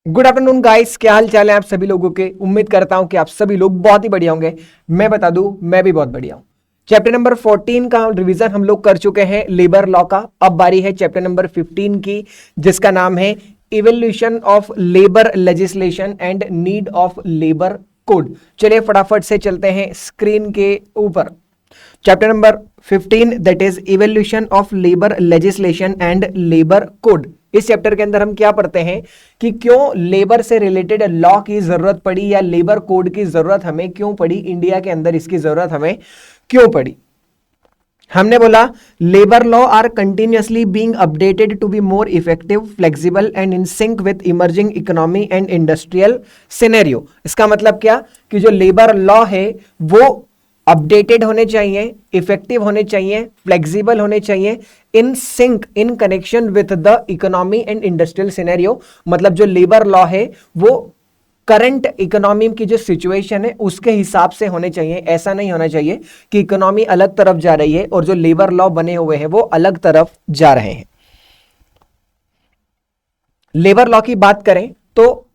Good afternoon guys, क्या हाल चाल है आप सभी लोगों के। उम्मीद करता हूं कि आप सभी लोग बहुत ही बढ़िया होंगे। मैं बता दूं, मैं भी बहुत बढ़िया हूं। चैप्टर नंबर 14 का रिवीजन हम लोग कर चुके हैं लेबर लॉ का। अब बारी है चैप्टर नंबर 15 की, जिसका नाम है evolution of labour legislation and need of labour code. चलिए फटाफट से चलते हैं स्क्रीन के ऊपर। Chapter number 15 that is evolution of labour legislation and labour code. इस चैप्टर के अंदर हम क्या पढ़ते हैं कि क्यों लेबर से रिलेटेड लॉ की जरूरत पड़ी या लेबर कोड की जरूरत हमें क्यों पड़ी, इंडिया के अंदर इसकी जरूरत हमें क्यों पड़ी। हमने बोला labour law are continuously being updated to be more effective, flexible and in sync with emerging economy and industrial scenario. इसका मतलब क्या कि जो लेबर लॉ है वो अपडेटेड होने चाहिए, इफेक्टिव होने चाहिए, फ्लेक्सिबल होने चाहिए, in sync in connection with the economy and industrial scenario. मतलब जो लेबर लॉ है वो करंट इकोनॉमी की जो सिचुएशन है उसके हिसाब से होने चाहिए। ऐसा नहीं होना चाहिए कि इकोनॉमी अलग तरफ जा रही है और जो लेबर लॉ बने हुए हैं वो अलग तरफ जा रहे हैं। लेबर लॉ की बात करें तो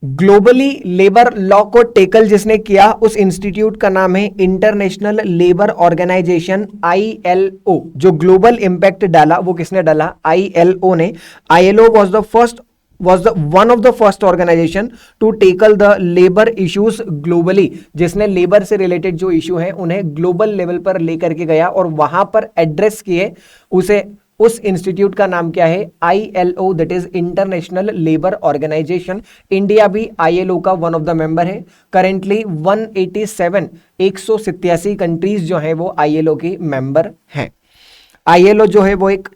ग्लोबली लेबर लॉ को टेकल जिसने किया उस इंस्टीट्यूट का नाम है इंटरनेशनल लेबर ऑर्गेनाइजेशन ILO। जो ग्लोबल इंपैक्ट डाला वो किसने डाला? ILO ने। ILO was the one of the first organization to tackle the labor issues globally, जिसने लेबर से रिलेटेड जो इशू है उन्हें ग्लोबल लेवल पर लेकर के गया और वहां पर एड्रेस किए। उस इंस्टीट्यूट का नाम क्या है? ILO, that is International Labour Organization. India भी ILO का वन ऑफ द मेंबर है। करेंटली 187 कंट्रीज जो है वो ILO की मेंबर हैं। ILO जो है वो एक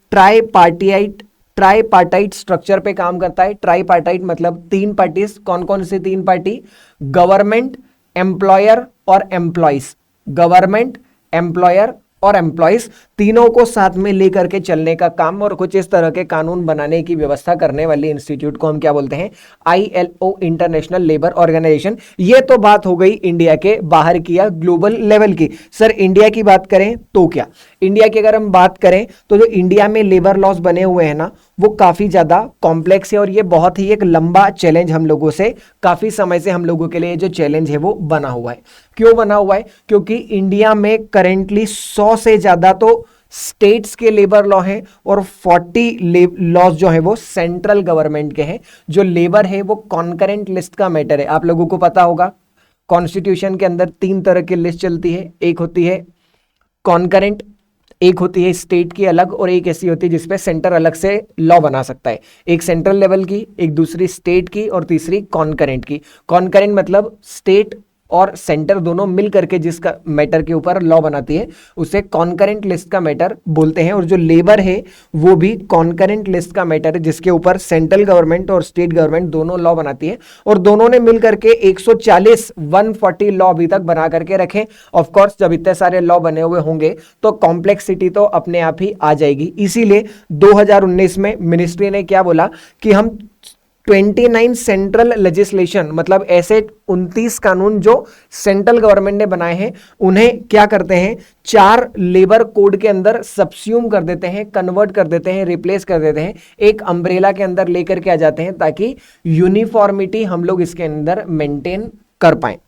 ट्राईपार्टाइट स्ट्रक्चर पे काम करता है। ट्राईपार्टाइट मतलब तीन पार्टीज। कौन कौन से तीन पार्टी? गवर्नमेंट, एम्प्लॉयर और एम्प्लॉइज। गवर्नमेंट, एम्प्लॉयर और एम्प्लॉइज तीनों को साथ में लेकर के चलने का काम और कुछ इस तरह के कानून बनाने की व्यवस्था करने वाली इंस्टीट्यूट को हम क्या बोलते हैं? ILO, International Labour Organization. ये तो बात हो गई इंडिया के बाहर की या ग्लोबल लेवल की। सर इंडिया की बात करें तो क्या? इंडिया की अगर हम बात करें तो जो इंडिया में लेबर लॉज बने हुए हैं ना वो काफी ज्यादा कॉम्प्लेक्स है और ये बहुत ही एक लंबा चैलेंज हम लोगों से काफी समय से हम लोगों के लिए जो चैलेंज है वो बना हुआ है। क्यों बना हुआ है? क्योंकि इंडिया में करेंटली 100 से ज्यादा तो स्टेट्स के लेबर लॉ हैं और 40 लॉज जो है वो सेंट्रल गवर्नमेंट के हैं। जो लेबर है वो कॉन्करेंट लिस्ट का मैटर है। आप लोगों को पता होगा कॉन्स्टिट्यूशन के अंदर तीन तरह की लिस्ट चलती है। एक होती है कॉन्करेंट, एक होती है स्टेट की अलग और एक ऐसी होती है जिसपे सेंटर अलग से लॉ बना सकता है। एक सेंट्रल लेवल की, एक दूसरी स्टेट की और तीसरी कॉन्करेंट की। कॉन्करेंट मतलब स्टेट और सेंटर दोनों मिल करके जिसका मैटर के ऊपर लॉ बनाती है उसे कॉन्करेंट लिस्ट का मैटर बोलते हैं। और जो लेबर है वो भी कॉन्करेंट लिस्ट का मैटर है जिसके ऊपर सेंट्रल गवर्नमेंट और स्टेट गवर्नमेंट दोनों लॉ बनाती है और दोनों ने मिल करके 140 लॉ अभी तक बना करके रखे। ऑफ कोर्स जब इतने सारे लॉ बने हुए होंगे तो कॉम्प्लेक्सिटी तो अपने आप ही आ जाएगी। इसीलिए 2019 में मिनिस्ट्री ने क्या बोला कि हम 29 सेंट्रल लेजिस्लेशन मतलब ऐसे 29 कानून जो सेंट्रल गवर्नमेंट ने बनाए हैं उन्हें क्या करते हैं? 4 लेबर कोड के अंदर सबस्यूम कर देते हैं, कन्वर्ट कर देते हैं, रिप्लेस कर देते हैं, एक अम्ब्रेला के अंदर लेकर के आ जाते हैं ताकि यूनिफॉर्मिटी हम लोग इसके अंदर मेंटेन कर पाए।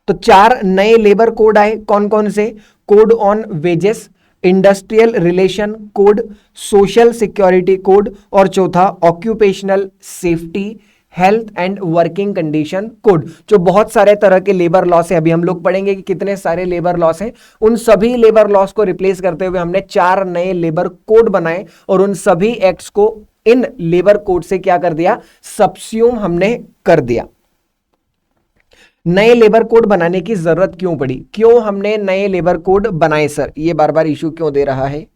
तो 4 नए लेबर कोड आए। कौन कौन से? Code on wages, industrial relation code, social security code और चौथा occupational safety, health and working condition code. जो बहुत सारे तरह के लेबर लॉस है, अभी हम लोग पढ़ेंगे कि कितने सारे लेबर लॉस हैं। उन सभी लेबर लॉस को रिप्लेस करते हुए हमने 4 नए लेबर कोड बनाए और उन सभी एक्ट्स को इन लेबर कोड से क्या कर दिया? सबस्यूम हमने कर दिया। नए लेबर कोड बनाने की जरूरत क्यों पड़ी? क्यों हमने नए लेबर कोड बनाए सर? ये बार बार इशू क्यों दे रहा है?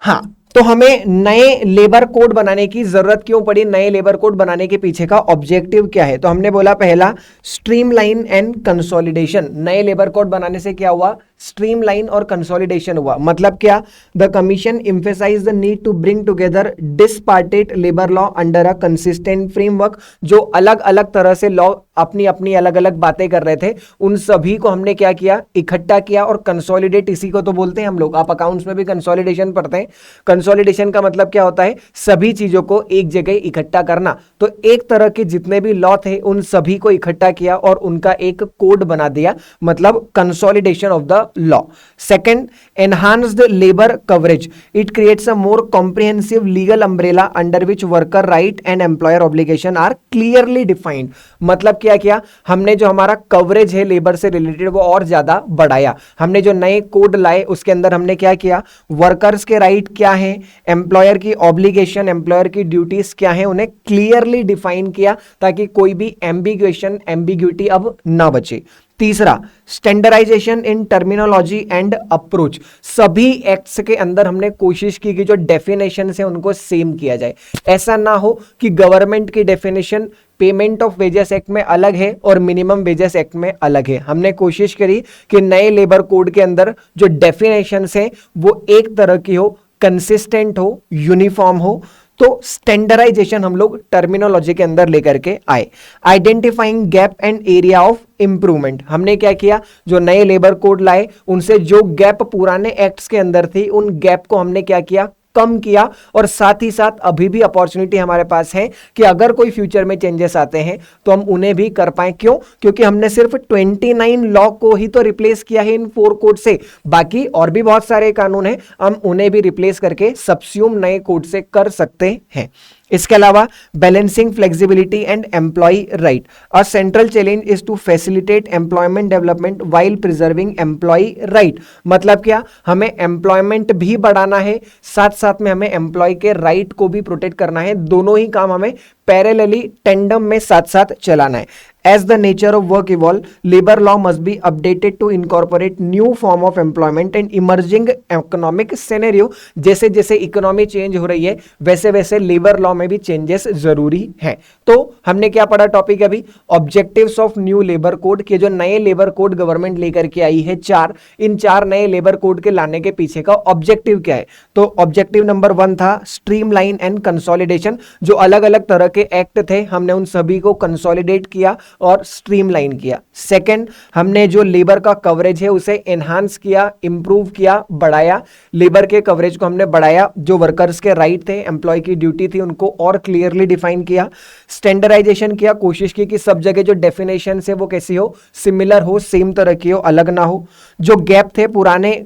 हाँ, तो हमें नए लेबर कोड बनाने की जरूरत क्यों पड़ी? नए लेबर कोड बनाने के पीछे का ऑब्जेक्टिव क्या है? तो हमने बोला पहला स्ट्रीमलाइन एंड कंसोलिडेशन। नए लेबर कोड बनाने से क्या हुआ? स्ट्रीमलाइन और कंसोलिडेशन हुआ। मतलब क्या? The commission emphasise the need to bring together disparted labour law under a consistent framework. जो अलग अलग तरह से लॉ अपनी अपनी अलग अलग बातें कर रहे थे, उन सभी को हमने क्या किया? इकट्ठा किया। और कंसोलिडेट इसी को तो बोलते हैं हम लोग, आप अकाउंट्स में भी कंसोलिडेशन पढ़ते हैं। कंसोलिडेशन का मतलब क्या होता है? सभी चीजों को एक जगह इकट्ठा करना। तो एक तरह के जितने भी लॉ थे उन सभी को इकट्ठा किया और उनका एक कोड बना दिया, मतलब consolidation of the law. Second, enhanced labour coverage. It creates a more comprehensive legal umbrella under which worker right and employer obligation are clearly defined. मतलब क्या किया? हमने जो हमारा कवरेज है लेबर से रिलेटेड वो और ज्यादा बढ़ाया। हमने जो नए कोड लाए उसके अंदर हमने क्या किया? वर्कर्स के राइट क्या है, एम्प्लॉयर की ऑब्लिगेशन, एम्प्लॉयर की ड्यूटीज क्या है, उन्हें क्लियरली डिफाइन किया ताकि कोई भी एम्बिग्यूटी अब ना बचे। तीसरा, standardisation in terminology and approach. सभी एक्ट्स के अंदर हमने कोशिश की कि जो डेफिनेशन है उनको सेम किया जाए। ऐसा ना हो कि गवर्नमेंट की definition payment of wages act में अलग है और मिनिमम वेजेस एक्ट में अलग है। हमने कोशिश करी कि नए लेबर कोड के अंदर जो डेफिनेशन है वो एक तरह की हो, कंसिस्टेंट हो, यूनिफॉर्म हो। तो स्टैंडर्डाइजेशन हम लोग टर्मिनोलॉजी के अंदर लेकर के आए। Identifying gap and area of improvement. हमने क्या किया? जो नए लेबर कोड लाए उनसे जो गैप पुराने एक्ट्स के अंदर थी उन गैप को हमने क्या किया? कम किया। और साथ ही साथ अभी भी अपॉर्चुनिटी हमारे पास है कि अगर कोई फ्यूचर में चेंजेस आते हैं तो हम उन्हें भी कर पाए। क्यों? क्योंकि हमने सिर्फ 29 लॉ को ही तो रिप्लेस किया है इन 4 कोड से। बाकी और भी बहुत सारे कानून हैं, हम उन्हें भी रिप्लेस करके सबस्यूम नए कोड से कर सकते हैं। इसके अलावा balancing flexibility and employ right. A central challenge is to facilitate employment development while preserving employ right. मतलब क्या? हमें एम्प्लॉयमेंट भी बढ़ाना है, साथ साथ में हमें एम्प्लॉय के राइट को भी प्रोटेक्ट करना है। दोनों ही काम हमें पैरेलली टेंडम में साथ साथ चलाना है। As the nature of work evolve, labor law must be updated to incorporate new form of employment and emerging economic scenario। जैसे जैसे इकोनॉमी चेंज हो रही है वैसे वैसे लेबर लॉ में भी चेंजेस जरूरी है। तो हमने क्या पढ़ा टॉपिक अभी? Objectives of new labour code के जो नए लेबर कोड गवर्नमेंट लेकर के आई है 4, इन 4 नए लेबर कोड के लाने के पीछे का ऑब्जेक्टिव क्या है? तो ऑब्जेक्टिव नंबर 1 था स्ट्रीमलाइन एंड कंसोलिडेशन। जो अलग अलग तरह के एक्ट थे हमने उन सभी को कंसोलिडेट किया और स्ट्रीमलाइन किया। सेकंड, हमने जो लेबर का कवरेज है उसे एनहांस किया, इंप्रूव किया, बढ़ाया। लेबर के कवरेज को हमने बढ़ाया। जो वर्कर्स के राइट थे, एम्प्लॉय की ड्यूटी थी, उनको और क्लियरली डिफाइन किया। स्टैंडर्डाइजेशन किया, कोशिश की कि सब जगह जो डेफिनेशन है वो कैसी हो? सिमिलर हो, सेम तरह की हो, अलग ना हो। जो गैप थे पुराने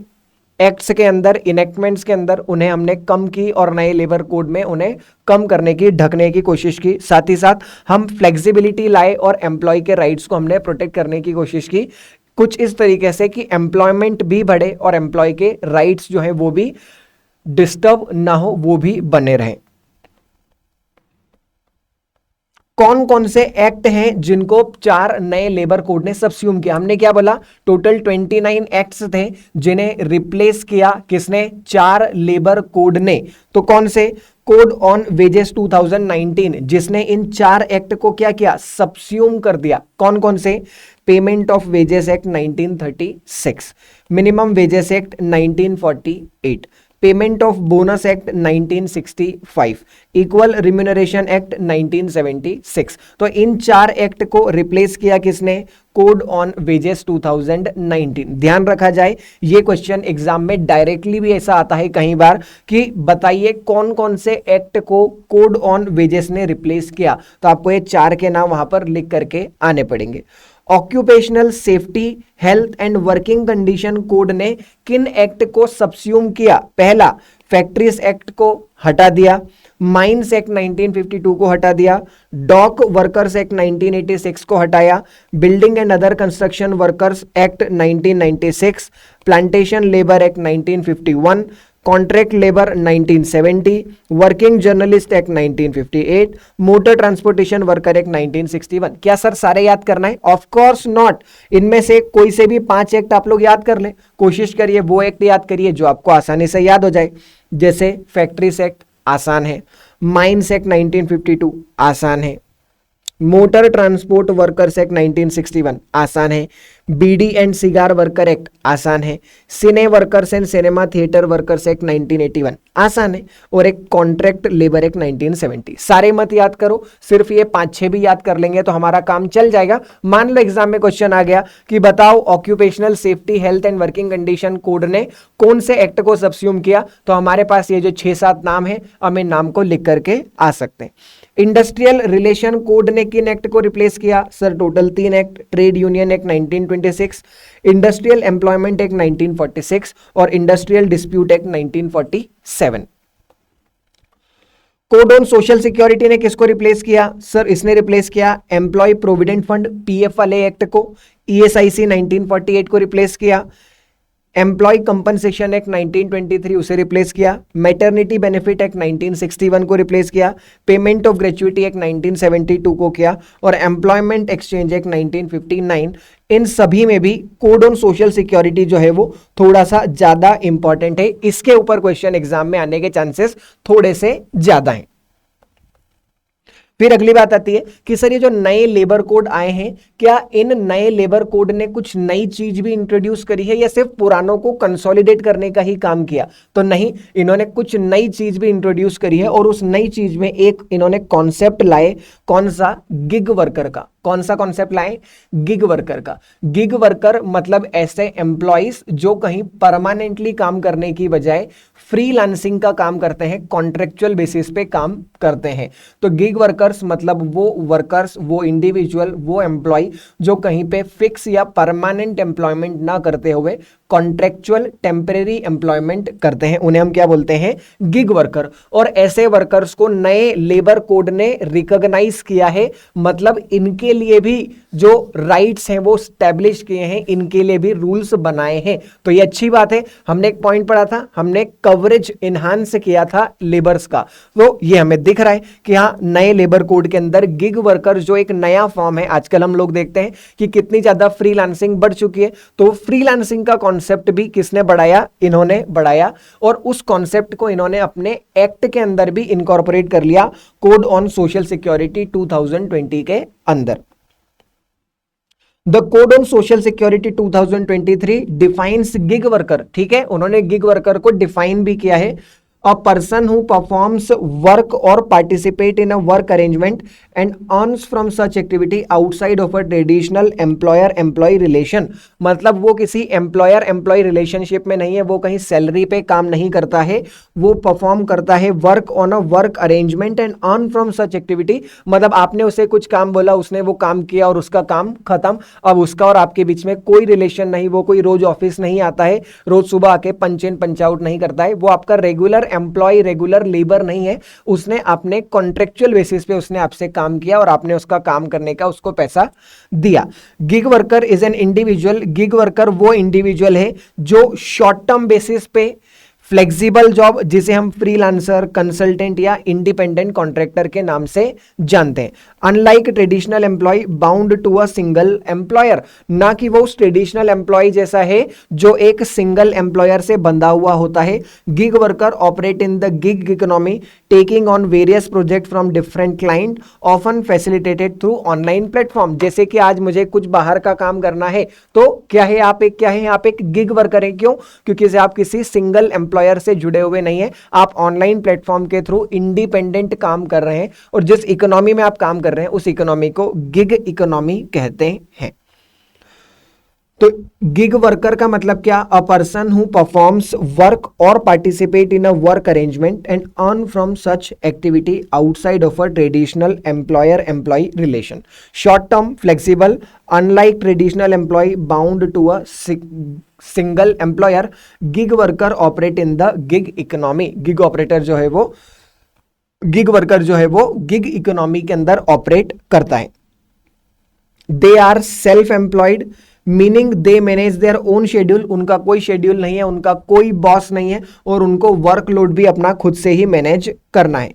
एक्ट्स के अंदर, इनेक्टमेंट्स के अंदर, उन्हें हमने कम की और नए लेबर कोड में उन्हें कम करने की, ढकने की कोशिश की। साथ ही साथ हम फ्लेक्सिबिलिटी लाए और एम्प्लॉय के राइट्स को हमने प्रोटेक्ट करने की कोशिश की, कुछ इस तरीके से कि एम्प्लॉयमेंट भी बढ़े और एम्प्लॉय के राइट्स जो है वो भी डिस्टर्ब ना हो, वो भी बने रहें। कौन कौन से एक्ट हैं जिनको 4 नए लेबर कोड ने सबस्यूम किया? हमने क्या बोला? टोटल 29 एक्ट्स थे जिन्हें रिप्लेस किया किसने? 4 लेबर कोड ने। तो कौन से? कोड ऑन वेजेस 2019 जिसने इन 4 एक्ट को क्या किया? सबस्यूम कर दिया। कौन कौन से? Payment of wages act 1936, minimum wages act 1948, payment of bonus act 1965, equal remuneration act 1976। तो इन 4 एक्ट को रिप्लेस किया किसने? Code on wages 2019। ध्यान रखा जाए, ये क्वेश्चन एग्जाम में डायरेक्टली भी ऐसा आता है कई बार कि बताइए कौन कौन से एक्ट को कोड ऑन वेजेस ने रिप्लेस किया। तो आपको ये 4 के नाम वहां पर लिख करके आने पड़ेंगे। Occupational safety, health and working condition code ने किन एक्ट को सबस्यूम किया? पहला, फैक्ट्रीज एक्ट को हटा दिया, माइंस एक्ट 1952 को हटा दिया, डॉक वर्कर्स एक्ट 1986 को हटाया, building and other construction workers act 1996, plantation labour act 1951, contract labour 1970, working journalist act 1958, motor transportation worker act 1961। क्या सर सारे याद करना है? Of course not. इनमें से कोई से भी 5 एक्ट आप लोग याद कर ले। कोशिश करिए वो एक्ट याद करिए जो आपको आसानी से याद हो जाए। जैसे फैक्ट्रीज एक्ट आसान है, माइंस एक्ट 1952 आसान है, मोटर ट्रांसपोर्ट वर्कर्स एक्ट 1961 आसान है, beedi and cigar worker act आसान है, cine workers and cinema theatre workers act 1981 आसान है, और एक कॉन्ट्रैक्ट लेबर एक्ट 1970। सारे मत याद करो, सिर्फ ये 5-6 भी याद कर लेंगे तो हमारा काम चल जाएगा। मान लो एग्जाम में क्वेश्चन आ गया कि बताओ occupational safety health and working condition code ने कौन से एक्ट को सबस्यूम किया, तो हमारे पास ये जो 6-7 नाम है, हम इन नाम को लिख करके आ सकते हैं। इंडस्ट्रियल रिलेशन कोड ने किन एक्ट को रिप्लेस किया? Sir total 3 act, trade union act 1926, industrial employment act 1946 और industrial dispute act 1947। Code on social security ने किसको रिप्लेस किया? सर इसने रिप्लेस किया एम्प्लॉय प्रोविडेंट फंड पीएफ वाले एक्ट को। ईएसआईसी 1948 को रिप्लेस किया। एम्प्लॉय कंपनसेशन एक्ट 1923 उसे रिप्लेस किया। मैटरनिटी बेनिफिट एक्ट 1961 को रिप्लेस किया। पेमेंट ऑफ ग्रेचुइटी एक्ट 1972 को किया और एम्प्लॉयमेंट एक्सचेंज एक्ट 1959। इन सभी में भी कोड ऑन सोशल सिक्योरिटी जो है वो थोड़ा सा ज्यादा इंपॉर्टेंट है, इसके ऊपर क्वेश्चन एग्जाम में आने के चांसेस थोड़े से ज्यादा हैं। फिर अगली बात आती है कि सर ये जो नए लेबर कोड आए हैं, क्या इन नए लेबर कोड ने कुछ नई चीज भी इंट्रोड्यूस करी है या सिर्फ पुरानों को कंसोलिडेट करने का ही काम किया? तो नहीं, इन्होंने कुछ नई चीज भी इंट्रोड्यूस करी है और उस नई चीज में एक इन्होंने कॉन्सेप्ट लाए। कौन सा? गिग वर्कर का। कौन सा कॉन्सेप्ट लाए? गिग वर्कर का। गिग वर्कर मतलब ऐसे एम्प्लॉइज जो कहीं परमानेंटली काम करने की बजाय फ्रीलांसिंग का काम करते हैं, कॉन्ट्रेक्चुअल बेसिस पे काम करते हैं। तो गिग वर्कर्स मतलब वो वर्कर्स, वो इंडिविजुअल, वो एम्प्लॉय जो कहीं पे फिक्स या परमानेंट एम्प्लॉयमेंट ना करते हुए कॉन्ट्रेक्चुअल टेम्परेरी एम्प्लॉयमेंट करते हैं, उन्हें हम क्या बोलते हैं? Gig worker. और ऐसे वर्कर्स को नए लेबर कोड ने रिकॉग्नाइज किया है, मतलब इनके लिए भी जो राइट्स हैं वो स्टैब्लिश किए हैं, इनके लिए भी रूल्स बनाए हैं। तो ये अच्छी बात है। हमने एक पॉइंट पढ़ा था, हमने कवरेज इनहांस किया था लेबर्स का, तो ये हमें दिख रहा है कि हाँ नए लेबर कोड के अंदर गिग वर्कर जो एक नया फॉर्म है, आजकल हम लोग देखते हैं कि कितनी ज्यादा फ्रीलांसिंग बढ़ चुकी है, तो फ्रीलांसिंग का कॉन्सेप्ट भी किसने बढ़ाया? इन्होंने बढ़ाया, और उस कॉन्सेप्ट को इन्होंने अपने एक्ट के अंदर भी इनकॉर्पोरेट कर लिया, कोड ऑन सोशल सिक्योरिटी 2020 के अंदर। The code on social security 2023 defines gig worker. ठीक है, उन्होंने गिग वर्कर को डिफाइन भी किया है। A person who performs work or participate in a work arrangement and earns from such activity outside of a traditional employer-employee relation। मतलब वो किसी employer-employee relationship में नहीं है, वो कहीं सैलरी पे काम नहीं करता है, वो परफॉर्म करता है work on a work arrangement and earn from such activity। मतलब आपने उसे कुछ काम बोला, उसने वो काम किया और उसका काम खत्म। अब उसका और आपके बीच में कोई रिलेशन नहीं, वो कोई रोज ऑफिस नहीं आता है, रोज सुबह आके पंच इन पंच आउट नहीं करता है, वो आपका रेगुलर एम्प्लॉय, रेगुलर लेबर नहीं है। उसने अपने कॉन्ट्रेक्चुअल बेसिस पे उसने आपसे काम किया और आपने उसका काम करने का उसको पैसा दिया। Gig worker is an individual. Gig worker वो इंडिविजुअल है जो शॉर्ट टर्म बेसिस पे फ्लेक्सिबल जॉब, जिसे हम फ्रीलांसर, कंसल्टेंट या इंडिपेंडेंट कॉन्ट्रैक्टर के नाम से जानते हैं। Unlike traditional employ bound to a single employer, ना कि वो ट्रेडिशनल एम्प्लॉय जैसा है जो एक सिंगल एम्प्लॉयर से बंधा हुआ होता है। Gig worker operate in the gig economy, taking on various project from different client, often facilitated through online platform. जैसे कि आज मुझे कुछ बाहर का काम करना है, तो क्या है आप एक गिग वर्कर है। क्यों? क्योंकि आप किसी सिंगल एम्प्लॉयर से जुड़े हुए नहीं है, आप ऑनलाइन प्लेटफॉर्म के थ्रू इंडिपेंडेंट काम कर रहे हैं, और जिस इकोनॉमी में आप काम कर रहे हैं उस इकोनॉमी को गिग इकोनॉमी कहते हैं। तो गिग वर्कर का मतलब क्या? A person who performs work और participate in a work arrangement and earn from such activity outside of a traditional employer employ relation, short term, flexible, unlike traditional employ bound to a single employer. Gig worker operate in the gig economy. Gig operator जो है वो, gig worker जो है वो gig economy के अंदर operate करता है। They are self employed, meaning they manage their own schedule. उनका कोई शेड्यूल नहीं है, उनका कोई बॉस नहीं है, और उनको वर्कलोड भी अपना खुद से ही मैनेज करना है।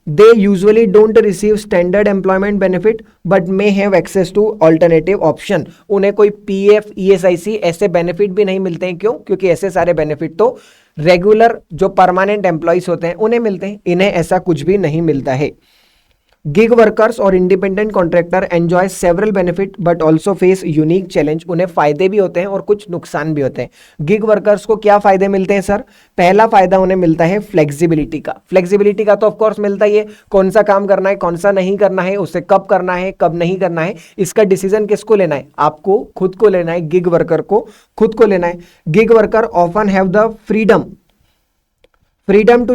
They usually don't receive standard employment benefit but may have access to alternative option. उन्हें कोई पीएफ, ईएसआईसी ऐसे बेनिफिट भी नहीं मिलते हैं। क्यों? क्योंकि ऐसे सारे बेनिफिट तो रेगुलर जो परमानेंट एम्प्लॉयज होते हैं उन्हें मिलते हैं, इन्हें ऐसा कुछ भी नहीं मिलता है। गिग वर्कर्स और independent contractor enjoy several benefit but also face unique challenge. उन्हें फायदे भी होते हैं और कुछ नुकसान भी होते हैं। गिग वर्कर्स को क्या फायदे मिलते हैं सर? पहला फायदा उन्हें मिलता है फ्लेक्सिबिलिटी का। फ्लेक्सिबिलिटी का तो ऑफकोर्स मिलता ही है, कौन सा काम करना है, कौन सा नहीं करना है, उसे कब करना है, कब नहीं करना है, इसका डिसीजन किसको लेना है? आपको खुद को लेना है, गिग वर्कर को खुद को लेना है। Gig worker often have the freedom to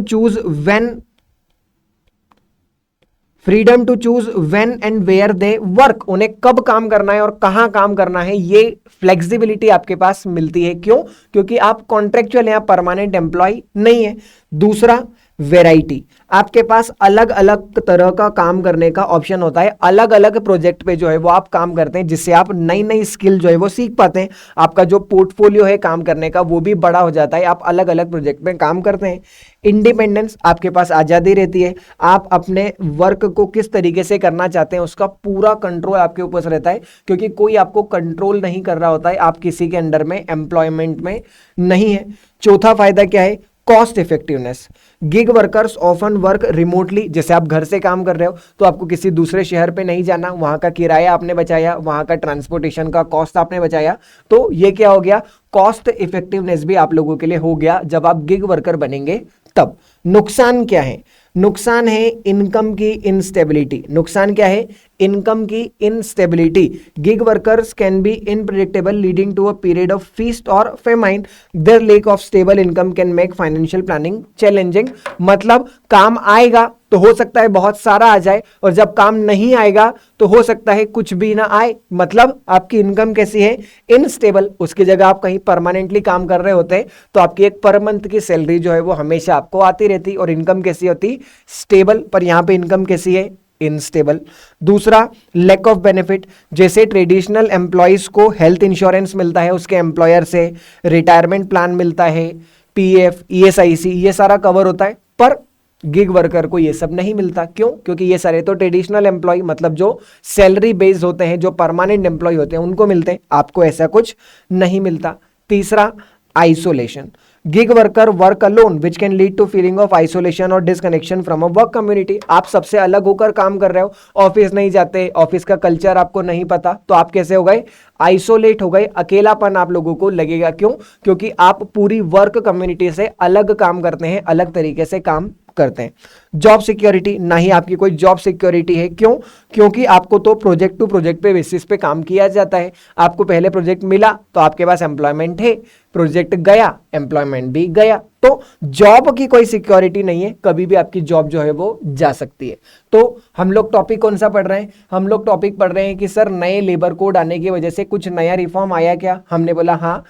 choose when and where they work. उन्हें कब काम करना है और कहां काम करना है, ये फ्लेक्सिबिलिटी आपके पास मिलती है। क्यों? क्योंकि आप कॉन्ट्रेक्चुअल या परमानेंट एम्प्लॉय नहीं है। दूसरा, वेराइटी, आपके पास अलग अलग तरह का काम करने का ऑप्शन होता है। अलग अलग प्रोजेक्ट पे जो है वो आप काम करते हैं, जिससे आप नई नई स्किल जो है वो सीख पाते हैं। आपका जो पोर्टफोलियो है काम करने का वो भी बड़ा हो जाता है, आप अलग अलग प्रोजेक्ट में काम करते हैं। इंडिपेंडेंस, आपके पास आज़ादी रहती है, आप अपने वर्क को किस तरीके से करना चाहते हैं उसका पूरा कंट्रोल आपके ऊपर रहता है, क्योंकि कोई आपको कंट्रोल नहीं कर रहा होता है, आप किसी के अंडर में एम्प्लॉयमेंट में नहीं है। चौथा फायदा क्या है? Cost effectiveness. Gig workers often work remotely, जैसे आप घर से काम कर रहे हो तो आपको किसी दूसरे शहर पे नहीं जाना, वहां का किराया आपने बचाया, वहां का ट्रांसपोर्टेशन का कॉस्ट आपने बचाया, तो ये क्या हो गया? कॉस्ट इफेक्टिवनेस भी आप लोगों के लिए हो गया जब आप गिग वर्कर बनेंगे तब। नुकसान क्या है? नुकसान है इनकम की इनस्टेबिलिटी। नुकसान क्या है? इनकम की instability. Gig workers can be unpredictable leading to a period of feast और famine. Their lack of stable income can make financial planning challenging. मतलब काम आएगा तो हो सकता है बहुत सारा आ जाए, और जब काम नहीं आएगा तो हो सकता है कुछ भी ना आए। मतलब आपकी इनकम कैसी है? इनस्टेबल। उसकी जगह आप कहीं परमानेंटली काम कर रहे होते तो आपकी एक पर मंथ की सैलरी जो है वो हमेशा आपको आती रहती और इनकम कैसी होती? स्टेबल। पर यहां पे इनकम कैसी है? इनस्टेबल। दूसरा, लैक ऑफ बेनिफिट। जैसे ट्रेडिशनल एम्प्लॉयज को हेल्थ इंश्योरेंस मिलता है उसके एम्प्लॉयर से, रिटायरमेंट प्लान मिलता है, पीएफ, ईएसआईसी, ये सारा कवर होता है, पर गिग वर्कर को ये सब नहीं मिलता। क्यों? क्योंकि ये सारे तो ट्रेडिशनल एम्प्लॉय, मतलब जो सैलरी बेस्ड होते हैं, जो परमानेंट एम्प्लॉय होते हैं, उनको मिलते हैं, आपको ऐसा कुछ नहीं मिलता। तीसरा, isolation. Gig worker work alone which can lead to feeling of isolation और disconnection from a work community. आप सबसे अलग होकर काम कर रहे हो, ऑफिस नहीं जाते, ऑफिस का कल्चर आपको नहीं पता, तो आप कैसे हो गए? आइसोलेट हो गए। अकेलापन आप लोगों को लगेगा। क्यों? क्योंकि आप पूरी वर्क कम्युनिटी से अलग काम करते हैं, अलग तरीके से काम करते हैं। जॉब सिक्योरिटी, ना ही आपकी कोई जॉब सिक्योरिटी है। क्यों? क्योंकि आपको तो प्रोजेक्ट टू प्रोजेक्ट पे बेसिस पे काम किया जाता है। आपको पहले प्रोजेक्ट मिला तो आपके पास एम्प्लॉयमेंट है, प्रोजेक्ट गया, एम्प्लॉयमेंट भी गया, तो जॉब की कोई सिक्योरिटी नहीं है, कभी भी आपकी जॉब जो है वो जा सकती है। तो हम लोग टॉपिक कौन सा पढ़ रहे हैं? हम लोग टॉपिक पढ़ रहे हैं कि सर नए लेबर कोड आने की वजह से कुछ नया रिफॉर्म आया क्या? हमने बोला हाँ,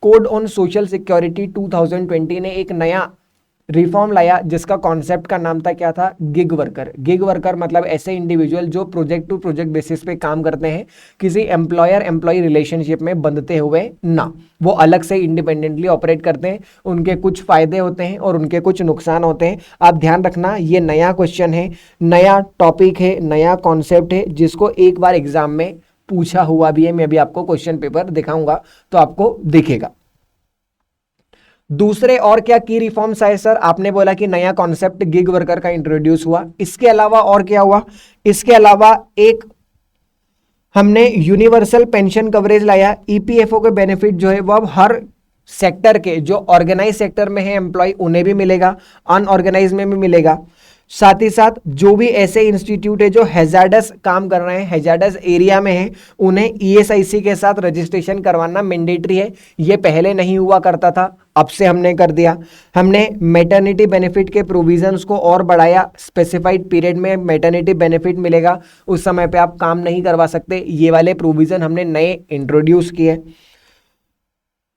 कोड ऑन सोशल सिक्योरिटी 2020 ने एक नया रिफॉर्म लाया जिसका कॉन्सेप्ट का नाम था, क्या था? Gig worker. गिग वर्कर मतलब ऐसे इंडिविजुअल जो प्रोजेक्ट टू प्रोजेक्ट बेसिस पे काम करते हैं, किसी एम्प्लॉयर एम्प्लॉय रिलेशनशिप में बंधते हुए ना, वो अलग से इंडिपेंडेंटली ऑपरेट करते हैं। उनके कुछ फायदे होते हैं और उनके कुछ नुकसान होते हैं। आप ध्यान रखना, ये नया क्वेश्चन है, नया टॉपिक है, नया कॉन्सेप्ट है, जिसको एक बार एग्जाम में पूछा हुआ भी है। मैं अभी आपको क्वेश्चन पेपर दिखाऊंगा तो आपको दिखेगा। दूसरे और क्या की रिफॉर्म्स आए सर? आपने बोला कि नया कॉन्सेप्ट गिग वर्कर का इंट्रोड्यूस हुआ, इसके अलावा और क्या हुआ? इसके अलावा एक हमने यूनिवर्सल पेंशन कवरेज लाया। ईपीएफओ के बेनिफिट जो है वो अब हर सेक्टर के, जो ऑर्गेनाइज सेक्टर में है एम्प्लॉय उन्हें भी मिलेगा, अनऑर्गेनाइज में भी मिलेगा। साथ ही साथ जो भी ऐसे इंस्टीट्यूट है जो हैजार्डस काम कर रहे हैं, हैजार्डस एरिया में है, उन्हें ईएसआईसी के साथ रजिस्ट्रेशन करवाना मैंडेटरी है। ये पहले नहीं हुआ करता था, अब से हमने कर दिया। हमने मैटरनिटी बेनिफिट के प्रोविजंस को और बढ़ाया। स्पेसिफाइड पीरियड में मैटरनिटी बेनिफिट मिलेगा, उस समय पे आप काम नहीं करवा सकते, ये वाले प्रोविजन हमने नए इंट्रोड्यूस किए।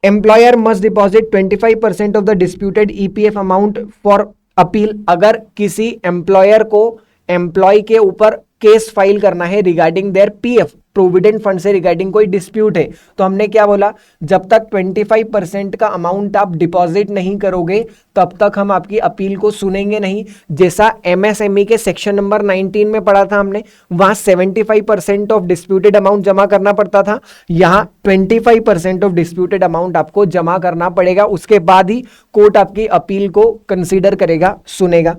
Employer must deposit 25% of the disputed EPF amount for appeal. अगर किसी एम्प्लॉयर को एम्प्लॉय के ऊपर केस फाइल करना है regarding their PF, provident fund से रिगार्डिंग कोई डिस्प्यूट है, तो हमने क्या बोला, जब तक 25% का अमाउंट आप डिपॉजिट नहीं करोगे तब तक हम आपकी अपील को सुनेंगे नहीं। जैसा एमएसएमई के सेक्शन नंबर 19 में पढ़ा था हमने, वहां 75% ऑफ डिस्प्यूटेड अमाउंट जमा करना पड़ता था, यहां 25% ऑफ डिस्प्यूटेड अमाउंट आपको जमा करना पड़ेगा, उसके बाद ही कोर्ट आपकी अपील को कंसीडर करेगा, सुनेगा।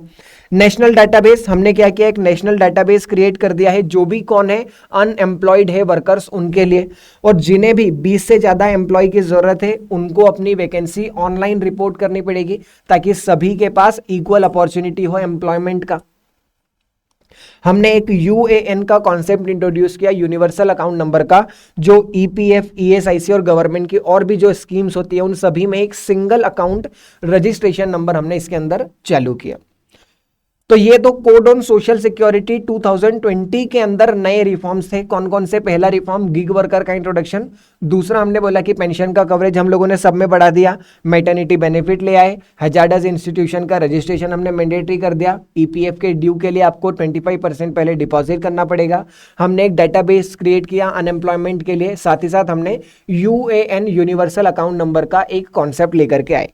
नेशनल डाटाबेस, हमने क्या किया, एक नेशनल डाटाबेस क्रिएट कर दिया है, जो भी कौन है अनएम्प्लॉयड है वर्कर्स उनके लिए, और जिन्हें भी 20 से ज्यादा एम्प्लॉय की जरूरत है उनको अपनी वैकेंसी ऑनलाइन रिपोर्ट करनी पड़ेगी ताकि सभी के पास इक्वल अपॉर्चुनिटी हो एम्प्लॉयमेंट का। हमने एक यूएएन का कॉन्सेप्ट इंट्रोड्यूस किया, यूनिवर्सल अकाउंट नंबर का, जो ईपीएफ, ईएसआईसी और गवर्नमेंट की और भी जो स्कीम्स होती है उन सभी में एक सिंगल अकाउंट रजिस्ट्रेशन नंबर हमने इसके अंदर चालू किया। तो ये तो कोड ऑन सोशल सिक्योरिटी 2020 के अंदर नए रिफॉर्म्स थे। कौन कौन से? पहला रिफॉर्म गिग वर्कर का इंट्रोडक्शन, दूसरा हमने बोला कि पेंशन का कवरेज हम लोगों ने सब में बढ़ा दिया, मैटरनिटी बेनिफिट ले आए, हजार्डस इंस्टीट्यूशन का रजिस्ट्रेशन हमने मैंडेटरी कर दिया, ईपीएफ के ड्यू के लिए आपको 25% पहले डिपॉजिट करना पड़ेगा, हमने एक डाटाबेस क्रिएट किया अनएम्प्लॉयमेंट के लिए, साथ ही साथ हमने यूएएन यूनिवर्सल अकाउंट नंबर का एक कॉन्सेप्ट लेकर के आए।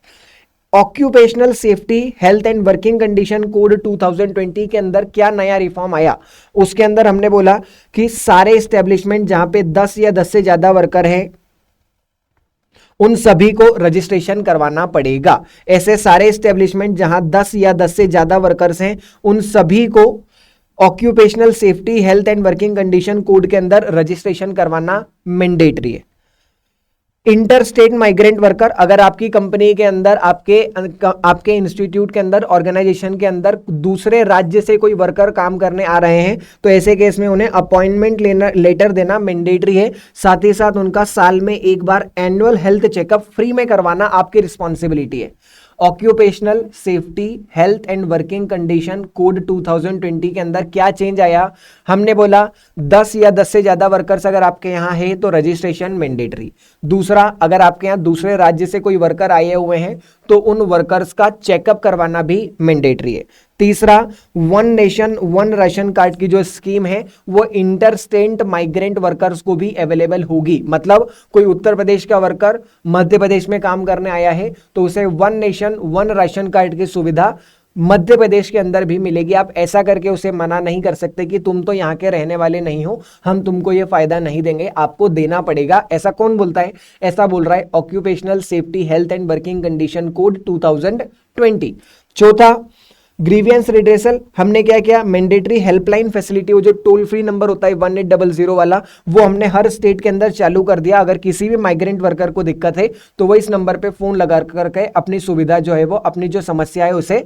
Occupational safety health and working condition code 2020 के अंदर क्या नया रिफॉर्म आया, उसके अंदर हमने बोला कि सारे एस्टेब्लिशमेंट जहां पे 10 या 10 से ज्यादा वर्कर हैं उन सभी को रजिस्ट्रेशन करवाना पड़ेगा। ऐसे सारे एस्टेब्लिशमेंट जहां 10 या 10 से ज्यादा वर्कर्स हैं उन सभी को occupational safety health and working condition code के अंदर रजिस्ट्रेशन करवाना मैंडेटरी है। इंटर स्टेट माइग्रेंट वर्कर, अगर आपकी कंपनी के अंदर, आपके इंस्टीट्यूट के अंदर, ऑर्गेनाइजेशन के अंदर दूसरे राज्य से कोई वर्कर काम करने आ रहे हैं तो ऐसे केस में उन्हें अपॉइंटमेंट लेटर देना मैंडेटरी है। साथ ही साथ उनका साल में एक बार एनुअल हेल्थ चेकअप फ्री में करवाना आपकी रिस्पॉन्सिबिलिटी है। Occupational safety health and working condition code 2020 के अंदर क्या चेंज आया, हमने बोला 10 या 10 से ज्यादा वर्कर्स अगर आपके यहाँ है तो रजिस्ट्रेशन मैंडेटरी। दूसरा, अगर आपके यहाँ दूसरे राज्य से कोई वर्कर आए हुए हैं तो उन वर्कर्स का चेकअप करवाना भी मैंडेटरी है। तीसरा, one nation one ration card की जो स्कीम है वो इंटर स्टेट माइग्रेंट वर्कर्स को भी अवेलेबल होगी। मतलब कोई उत्तर प्रदेश का वर्कर मध्य प्रदेश में काम करने आया है तो उसे one nation one ration card की सुविधा मध्य प्रदेश के अंदर भी मिलेगी। आप ऐसा करके उसे मना नहीं कर सकते कि तुम तो यहाँ के रहने वाले नहीं हो, हम तुमको ये फायदा नहीं देंगे, आपको देना पड़ेगा। ऐसा कौन बोलता है? ऐसा बोल रहा है occupational safety health and working condition code 2020। चौथा, ग्रीवियंस रिड्रेसल, हमने क्या किया, मैंडेटरी हेल्पलाइन फैसिलिटी, वो जो टोल फ्री नंबर होता है 1800 वाला, वो हमने हर स्टेट के अंदर चालू कर दिया। अगर किसी भी माइग्रेंट वर्कर को दिक्कत है तो वो इस नंबर पे फोन लगा करके अपनी सुविधा जो है वो, अपनी जो समस्या है उसे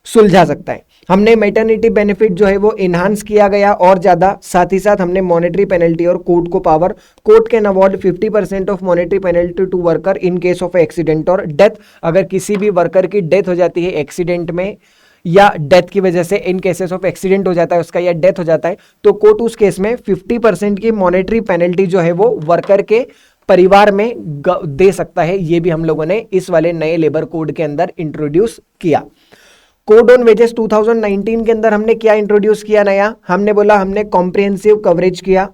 सुलझा सकता है। हमने मैटरनिटी बेनिफिट जो है वो इनहांस किया गया और ज्यादा। साथ ही साथ हमने मॉनेटरी पेनल्टी और कोर्ट को power, court can award 50% of monetary penalty to worker in case of accident और डेथ। अगर किसी भी वर्कर की डेथ हो जाती है एक्सीडेंट में या डेथ की वजह से, इन केसेस ऑफ एक्सीडेंट हो जाता है उसका या डेथ हो जाता है, तो कोर्ट उस केस में 50% की मॉनेटरी पेनल्टी जो है वो वर्कर के परिवार में दे सकता है। ये भी हम लोगों ने इस वाले नए लेबर कोड के अंदर इंट्रोड्यूस किया। कोड ऑन वेजेस 2019 के अंदर हमने क्या इंट्रोड्यूस किया नया, हमने बोला हमने कॉम्प्रिहेंसिव कवरेज किया।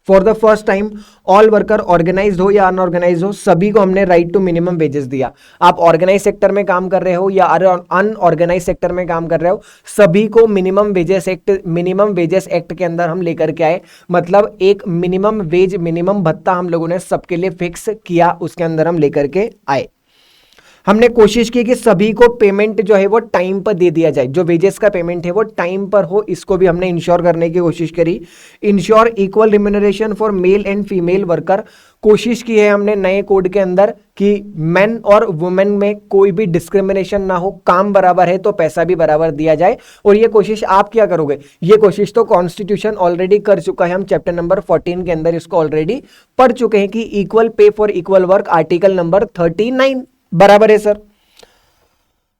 For the first time all worker organised हो या अनऑर्गेनाइज हो, सभी को हमने राइट टू मिनिमम वेजेस दिया। आप ऑर्गेनाइज सेक्टर में काम कर रहे हो या अनऑर्गेनाइज सेक्टर में काम कर रहे हो, सभी को मिनिमम वेजेस एक्ट के अंदर हम लेकर के आए। मतलब एक मिनिमम वेज, मिनिमम भत्ता हम लोगों ने सबके लिए फिक्स किया, उसके अंदर हम लेकर के आए। हमने कोशिश की कि सभी को पेमेंट जो है वो टाइम पर दे दिया जाए, जो वेजेस का पेमेंट है वो टाइम पर हो, इसको भी हमने इंश्योर करने की कोशिश करी। Ensure equal remuneration for male and female worker, कोशिश की है हमने नए कोड के अंदर कि मेन और वुमेन में कोई भी डिस्क्रिमिनेशन ना हो, काम बराबर है तो पैसा भी बराबर दिया जाए। और ये कोशिश आप क्या करोगे, ये कोशिश तो कॉन्स्टिट्यूशन ऑलरेडी कर चुका है, हम चैप्टर नंबर 14 के अंदर इसको ऑलरेडी पढ़ चुके हैं कि equal pay for equal work, article number 39 बराबर है सर।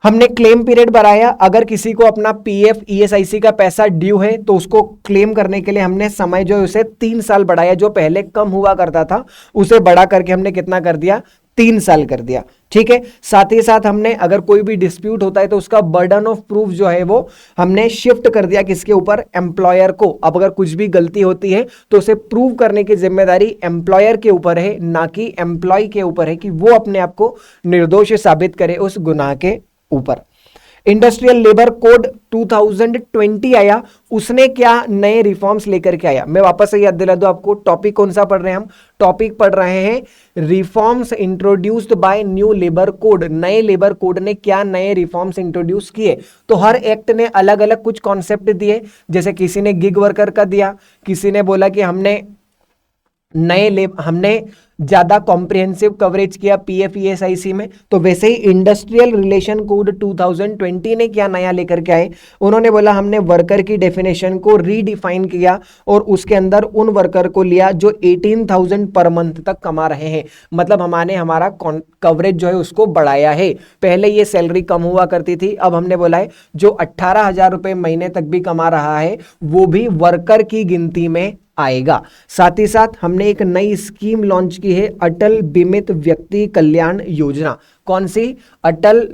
हमने क्लेम पीरियड बढ़ाया, अगर किसी को अपना पीएफ ईएसआईसी का पैसा ड्यू है तो उसको क्लेम करने के लिए हमने समय जो है उसे 3 साल बढ़ाया। जो पहले कम हुआ करता था उसे बढ़ा करके हमने कितना कर दिया, 3 साल कर दिया। ठीक है, साथ ही साथ हमने अगर कोई भी डिस्प्यूट होता है तो उसका बर्डन ऑफ प्रूफ जो है वो हमने शिफ्ट कर दिया किसके ऊपर, एम्प्लॉयर को। अब अगर कुछ भी गलती होती है तो उसे प्रूव करने की जिम्मेदारी एम्प्लॉयर के ऊपर है, ना कि एम्प्लॉय के ऊपर है कि वो अपने आप को निर्दोष साबित करे उस गुनाह के ऊपर। इंडस्ट्रियल लेबर कोड 2020 आया, उसने क्या नए रिफॉर्म्स लेकर के आया। मैं वापस से याद दिला दूं आपको, टॉपिक कौन सा पढ़ रहे हैं हम, टॉपिक पढ़ रहे हैं reforms introduced by new labour code. नए लेबर कोड ने क्या नए रिफॉर्म्स इंट्रोड्यूस किए, तो हर एक्ट ने अलग अलग कुछ कॉन्सेप्ट दिए। जैसे किसी ने गिग वर्कर का दिया, किसी ने बोला कि हमने ज्यादा कॉम्प्रिहेंसिव कवरेज किया पीएफ ईएसआईसी में। तो वैसे ही इंडस्ट्रियल रिलेशन कोड 2020 ने क्या नया लेकर के आए, उन्होंने बोला हमने वर्कर की डेफिनेशन को रीडिफाइन किया और उसके अंदर उन वर्कर को लिया जो 18,000 पर मंथ तक कमा रहे हैं। मतलब हमारा कवरेज जो है उसको बढ़ाया है। पहले ये सैलरी कम हुआ करती थी, अब हमने बोला है जो 18,000 रुपए महीने तक भी कमा रहा है वो भी वर्कर की गिनती में आएगा। साथ ही साथ हमने एक नई स्कीम लॉन्च की है, अटल बीमित व्यक्ति कल्याण योजना। कौन सी, अटल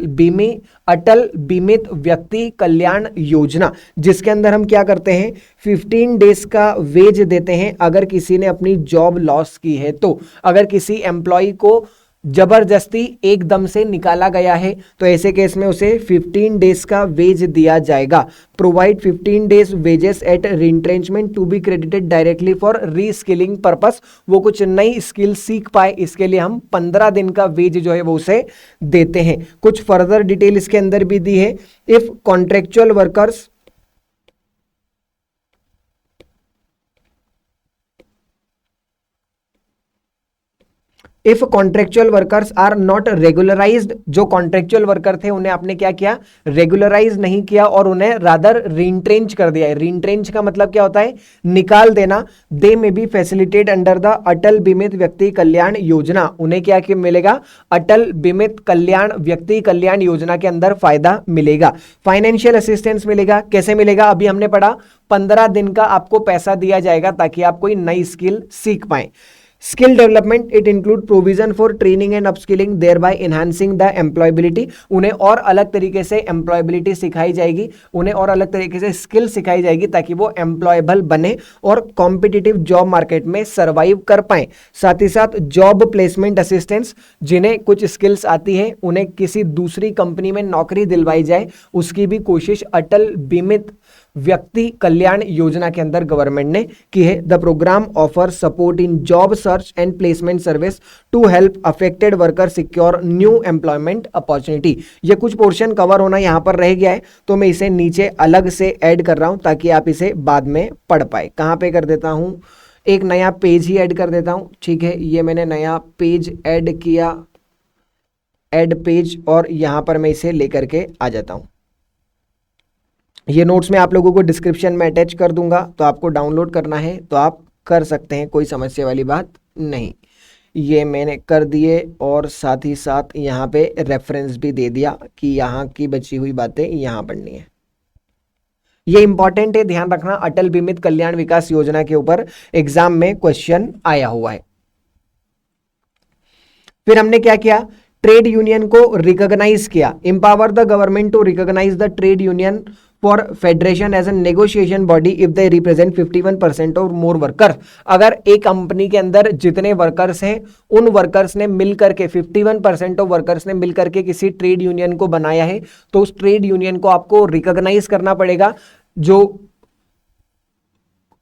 बीमित व्यक्ति कल्याण योजना, जिसके अंदर हम क्या करते हैं, 15 डेज का वेज देते हैं अगर किसी ने अपनी जॉब लॉस की है। तो अगर किसी एम्प्लॉय को जबरदस्ती एकदम से निकाला गया है तो ऐसे केस में उसे 15 डेज का वेज दिया जाएगा। Provide 15 days wages at retrenchment to be credited directly for reskilling purpose. वो कुछ नई स्किल सीख पाए, इसके लिए हम 15 दिन का वेज जो है वो उसे देते हैं। कुछ फर्दर डिटेल इसके अंदर भी दी है। If contractual workers if contractual workers are not regularised, जो कॉन्ट्रेक्चुअल वर्कर थे उन्हें आपने क्या किया, रेगुलराइज नहीं किया और उन्हें रादर रीट्रेंच कर दिया है। रीट्रेंच का मतलब क्या होता है, निकाल देना। दे में बी फैसिलिटेड अंडर द अटल बीमित व्यक्ति कल्याण योजना। उन्हें क्या मिलेगा, अटल बीमित कल्याण व्यक्ति कल्याण योजना के अंदर फायदा मिलेगा। फाइनेंशियल असिस्टेंस मिलेगा। कैसे मिलेगा, अभी हमने पढ़ा 15 दिन का आपको पैसा दिया जाएगा ताकि आप कोई नई स्किल सीख पाए। Skill development, it include provision for training and upskilling thereby enhancing the employability. उन्हें और अलग तरीके से एम्प्लॉयबिलिटी सिखाई जाएगी, उन्हें और अलग तरीके से स्किल सिखाई जाएगी ताकि वो एम्प्लॉयबल बने और कॉम्पिटिटिव जॉब मार्केट में सर्वाइव कर पाए। साथ ही साथ जॉब प्लेसमेंट असिस्टेंस, जिन्हें कुछ स्किल्स आती है उन्हें किसी दूसरी कंपनी में नौकरी दिलवाई जाए, उसकी भी कोशिश अटल बीमित व्यक्ति कल्याण योजना के अंदर गवर्नमेंट ने की है। The programme offer support in job search and placement service to help affected worker secure new employment opportunity. ये कुछ पोर्शन कवर होना यहाँ पर रह गया है तो मैं इसे नीचे अलग से ऐड कर रहा हूं ताकि आप इसे बाद में पढ़ पाए। कहाँ पे कर देता हूं, एक नया पेज ही ऐड कर देता हूं। ठीक है, ये मैंने नया पेज ऐड किया, ऐड पेज, और यहां पर मैं इसे लेकर के आ जाता हूं। ये नोट्स में आप लोगों को डिस्क्रिप्शन में अटैच कर दूंगा, तो आपको डाउनलोड करना है तो आप कर सकते हैं, कोई समस्या वाली बात नहीं। ये मैंने कर दिए और साथ ही साथ यहाँ पे रेफरेंस भी दे दिया कि यहाँ की बची हुई बातें यहाँ पढ़नी है। ये इंपॉर्टेंट है, ध्यान रखना, अटल बीमित कल्याण विकास योजना के ऊपर एग्जाम में क्वेश्चन आया हुआ है। फिर हमने क्या किया, ट्रेड यूनियन को रिकॉग्नाइज किया। Empower the government to recognise the trade union for federation as a negotiation body if they represent 51% और मोर वर्कर। अगर एक कंपनी के अंदर जितने वर्कर्स हैं उन वर्कर्स ने मिलकर के 51% ऑफ वर्कर्स ने मिलकर के किसी ट्रेड यूनियन को बनाया है तो उस ट्रेड यूनियन को आपको रिकॉग्नाइज करना पड़ेगा। जो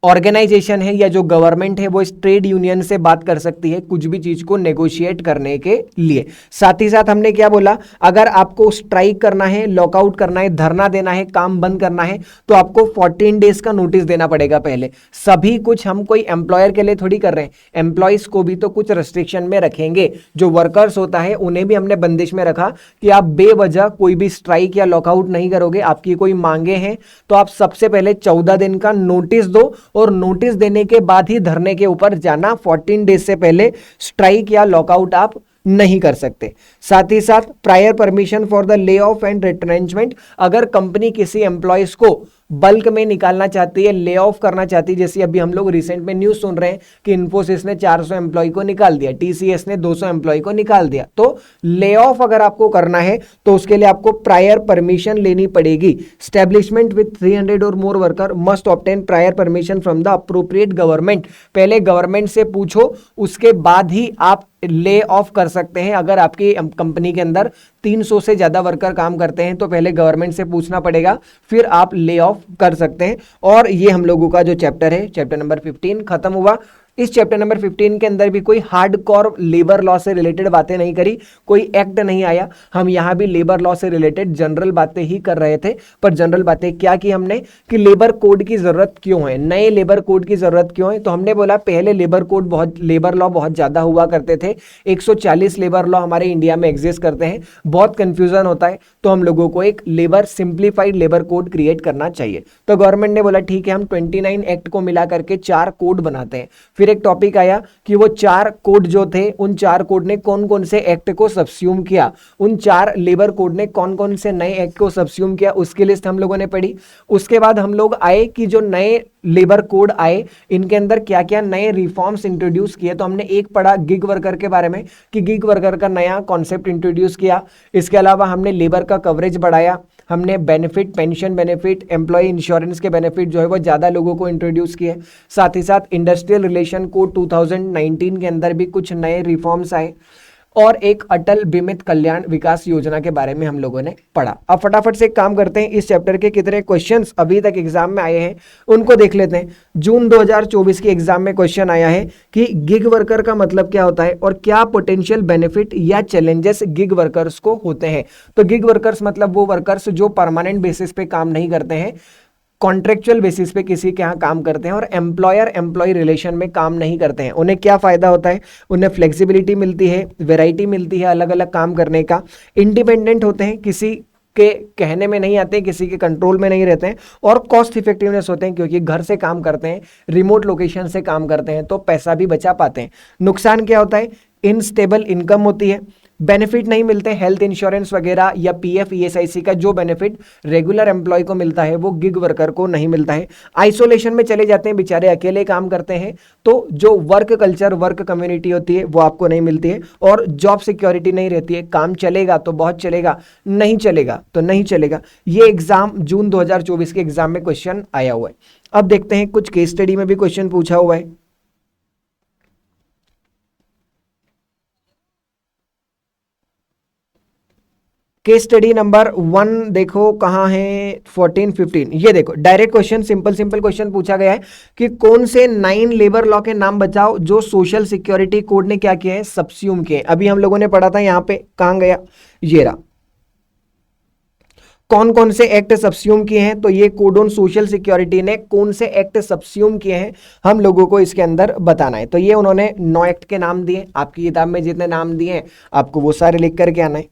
ऑर्गेनाइजेशन है या जो गवर्नमेंट है वो इस ट्रेड यूनियन से बात कर सकती है कुछ भी चीज को नेगोशिएट करने के लिए। साथ ही साथ हमने क्या बोला, अगर आपको स्ट्राइक करना है, लॉकआउट करना है, धरना देना है, काम बंद करना है तो आपको 14 डेज का नोटिस देना पड़ेगा पहले। सभी कुछ हम कोई एम्प्लॉयर के लिए थोड़ी कर रहे हैं, एम्प्लॉयज को भी तो कुछ रेस्ट्रिक्शन में रखेंगे। जो वर्कर्स होता है उन्हें भी हमने बंदिश में रखा कि आप बेवजह कोई भी स्ट्राइक या लॉकआउट नहीं करोगे। आपकी कोई मांगे हैं तो आप सबसे पहले 14 दिन का नोटिस दो और नोटिस देने के बाद ही धरने के ऊपर जाना। 14 डेज से पहले स्ट्राइक या लॉकआउट आप नहीं कर सकते। साथ ही साथ prior permission for the lay off and retrenchment. अगर कंपनी किसी एम्प्लॉयज को बल्क में निकालना चाहती है, ले ऑफ करना चाहती है, जैसे अभी हम लोग रिसेंट में न्यूज सुन रहे हैं कि इन्फोसिस ने 400 एम्प्लॉय को निकाल दिया, टीसीएस ने 200 एम्प्लॉय को निकाल दिया। तो ले ऑफ अगर आपको करना है तो उसके लिए आपको प्रायर परमिशन लेनी पड़ेगी। स्टैब्लिशमेंट विद 300 और more worker must obtain prior permission from the appropriate government. पहले गवर्नमेंट से पूछो, उसके बाद ही आप ले ऑफ कर सकते हैं। अगर आपकी कंपनी के अंदर 300 से ज्यादा वर्कर काम करते हैं तो पहले गवर्नमेंट से पूछना पड़ेगा, फिर आप ले ऑफ कर सकते हैं। और ये हम लोगों का जो चैप्टर है, चैप्टर नंबर 15 खत्म हुआ। इस चैप्टर नंबर 15 के अंदर भी कोई हार्डकोर लेबर लॉ से रिलेटेड बातें नहीं करी, कोई एक्ट नहीं आया। हम यहां भी लेबर लॉ से रिलेटेड जनरल बातें ही कर रहे थे। पर जनरल बातें क्या की हमने कि लेबर कोड की जरूरत क्यों है, नए लेबर कोड की जरूरत क्यों है। तो हमने बोला पहले लेबर लॉ बहुत ज्यादा हुआ करते थे, 140 लेबर लॉ हमारे इंडिया में एग्जिस्ट करते हैं, बहुत कंफ्यूजन होता है। तो हम लोगों को एक सिंप्लीफाइड लेबर कोड क्रिएट करना चाहिए। तो गवर्नमेंट ने बोला ठीक है, हम 29 एक्ट को मिला करके 4 कोड बनाते हैं। फिर एक टॉपिक आया कि वो 4 कोड जो थे, उन 4 कोड ने कौन कौन से एक्ट को सब्स्यूम किया, उन 4 लेबर कोड ने कौन कौन से नए एक्ट को सब्स्यूम किया, उसकी लिस्ट हम लोगों ने पढ़ी। उसके बाद हम लोग आए कि जो नए लेबर कोड आए, इनके अंदर क्या क्या नए रिफॉर्म्स इंट्रोड्यूस किए। तो हमने एक पढ़ा गिग वर्कर के बारे में कि गिग वर्कर का नया कॉन्सेप्ट इंट्रोड्यूस किया। इसके अलावा हमने लेबर का कवरेज बढ़ाया, हमने benefit, pension benefit, employ insurance के बेनिफिट जो है वो ज्यादा लोगों को इंट्रोड्यूस किए। साथ ही साथ इंडस्ट्रियल रिलेशन कोड 2019 के अंदर भी कुछ नए रिफॉर्म्स आए। और एक अटल बीमित कल्याण विकास योजना के बारे में हम लोगों ने पढ़ा। अब फटाफट से एक काम करते हैं, इस चैप्टर के कितने क्वेश्चंस अभी तक एग्जाम में आए हैं उनको देख लेते हैं। जून 2024 के एग्जाम में क्वेश्चन आया है कि गिग वर्कर का मतलब क्या होता है और क्या पोटेंशियल बेनिफिट या चैलेंजेस गिग वर्कर्स को होते हैं। तो गिग वर्कर्स मतलब वो वर्कर्स जो परमानेंट बेसिस पे काम नहीं करते हैं, कॉन्ट्रेक्चुअल बेसिस पे किसी के यहाँ काम करते हैं और एम्प्लॉयर एम्प्लॉय रिलेशन में काम नहीं करते हैं। उन्हें क्या फायदा होता है, उन्हें फ्लेक्सिबिलिटी मिलती है, वैरायटी मिलती है अलग अलग काम करने का, इंडिपेंडेंट होते हैं, किसी के कहने में नहीं आते, किसी के कंट्रोल में नहीं रहते हैं, और कॉस्ट इफेक्टिवनेस होते हैं क्योंकि घर से काम करते हैं, रिमोट लोकेशन से काम करते हैं तो पैसा भी बचा पाते हैं। नुकसान क्या होता है, इनस्टेबल इनकम होती है, बेनिफिट नहीं मिलते, हेल्थ इंश्योरेंस वगैरह या पीएफ ईएसआईसी का जो बेनिफिट रेगुलर एम्प्लॉय को मिलता है वो गिग वर्कर को नहीं मिलता है। आइसोलेशन में चले जाते हैं, बेचारे अकेले काम करते हैं, तो जो वर्क कल्चर, वर्क कम्युनिटी होती है वो आपको नहीं मिलती है, और जॉब सिक्योरिटी नहीं रहती है। काम चलेगा तो बहुत चलेगा, नहीं चलेगा तो नहीं चलेगा। ये एग्जाम जून 2024 के एग्जाम में क्वेश्चन आया हुआ है। अब देखते हैं कुछ केस स्टडी में भी क्वेश्चन पूछा हुआ है। केस स्टडी नंबर 1 देखो कहां है, 14, 15। ये देखो डायरेक्ट क्वेश्चन, सिंपल क्वेश्चन पूछा गया है कि कौन से 9 लेबर लॉ के नाम बताओ जो सोशल सिक्योरिटी कोड ने क्या किया है, सब्स्यूम किए। अभी हम लोगों ने पढ़ा था, यहां पे कहां गया, ये रहा, कौन कौन से एक्ट सब्स्यूम किए हैं। तो ये कोड ऑन सोशल सिक्योरिटी ने कौन से एक्ट सब्स्यूम किए हैं हम लोगों को इसके अंदर बताना है। तो ये उन्होंने 9 एक्ट के नाम दिए, आपकी किताब में जितने नाम दिए हैं आपको वो सारे लिख करके आना है।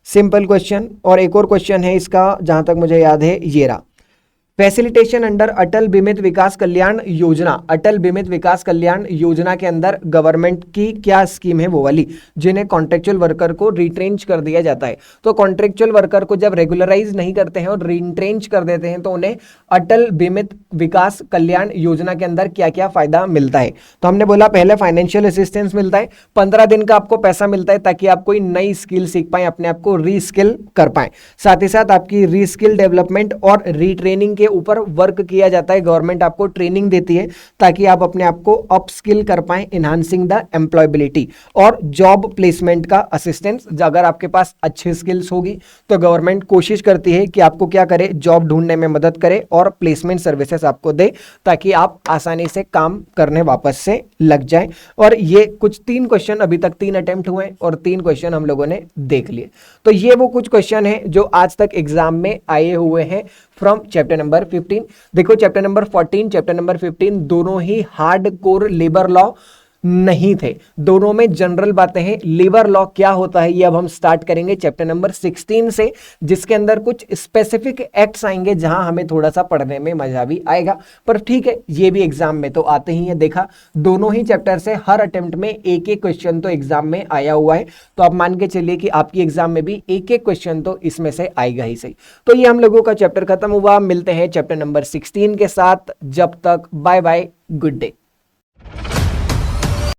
Simple question. और एक और क्वेश्चन है इसका, जहां तक मुझे याद है, ये रहा, फैसिलिटेशन अंडर अटल बीमित विकास कल्याण योजना। अटल बीमित विकास कल्याण योजना के अंदर गवर्नमेंट की क्या स्कीम है, वो वाली जिन्हें कॉन्ट्रेक्चुअल वर्कर को रिट्रेंच कर दिया जाता है। तो कॉन्ट्रेक्चुअल वर्कर को जब रेगुलराइज नहीं करते हैं और रिट्रेंच कर देते हैं तो उन्हें अटल बीमित विकास कल्याण योजना के अंदर क्या क्या फायदा मिलता है। तो हमने बोला पहले फाइनेंशियल असिस्टेंस मिलता है, 15 दिन का आपको पैसा मिलता है ताकि आप कोई नई स्किल सीख पाए, अपने आप को रीस्किल कर पाए। साथ ही साथ आपकी रीस्किल डेवलपमेंट और रीट्रेनिंग ऊपर वर्क किया जाता है, गवर्नमेंट आपको ट्रेनिंग देती है ताकि आप अपने आप को अपस्किल कर पाएं, इनहांसिंग द एम्प्लॉयबिलिटी। और जॉब प्लेसमेंट का असिस्टेंस, अगर आपके पास अच्छी स्किल्स होगी तो गवर्नमेंट कोशिश करती है कि आपको क्या करे, जॉब ढूंढने में मदद करे और प्लेसमेंट सर्विसेज आपको दे ताकि आप आसानी से काम करने वापस से लग जाए। और ये कुछ 3 क्वेश्चन अभी तक 3 अटेम्प्ट हुए और 3 क्वेश्चन हम लोगों ने देख लिए। तो ये वो कुछ क्वेश्चन है जो आज तक एग्जाम में आए हुए हैं फ्रॉम चैप्टर नंबर 15। देखो चैप्टर नंबर 14, चैप्टर नंबर 15 दोनों ही हार्ड कोर लेबर लॉ नहीं थे, दोनों में जनरल बातें हैं। लीवर लॉ क्या होता है ये अब हम स्टार्ट करेंगे चैप्टर नंबर 16 से, जिसके अंदर कुछ स्पेसिफिक एक्ट्स आएंगे जहां हमें थोड़ा सा पढ़ने में मजा भी आएगा, पर ठीक है ये भी एग्जाम में तो आते ही है। देखा दोनों ही चैप्टर से हर अटेम्प्ट में एक एक क्वेश्चन तो एग्जाम में आया हुआ है, तो आप मान के चलिए कि आपकी एग्जाम में भी एक एक क्वेश्चन तो इसमें से आएगा ही सही। तो ये हम लोगों का चैप्टर खत्म हुआ, मिलते हैं चैप्टर नंबर 16 के साथ, जब तक बाय बाय, गुड डे।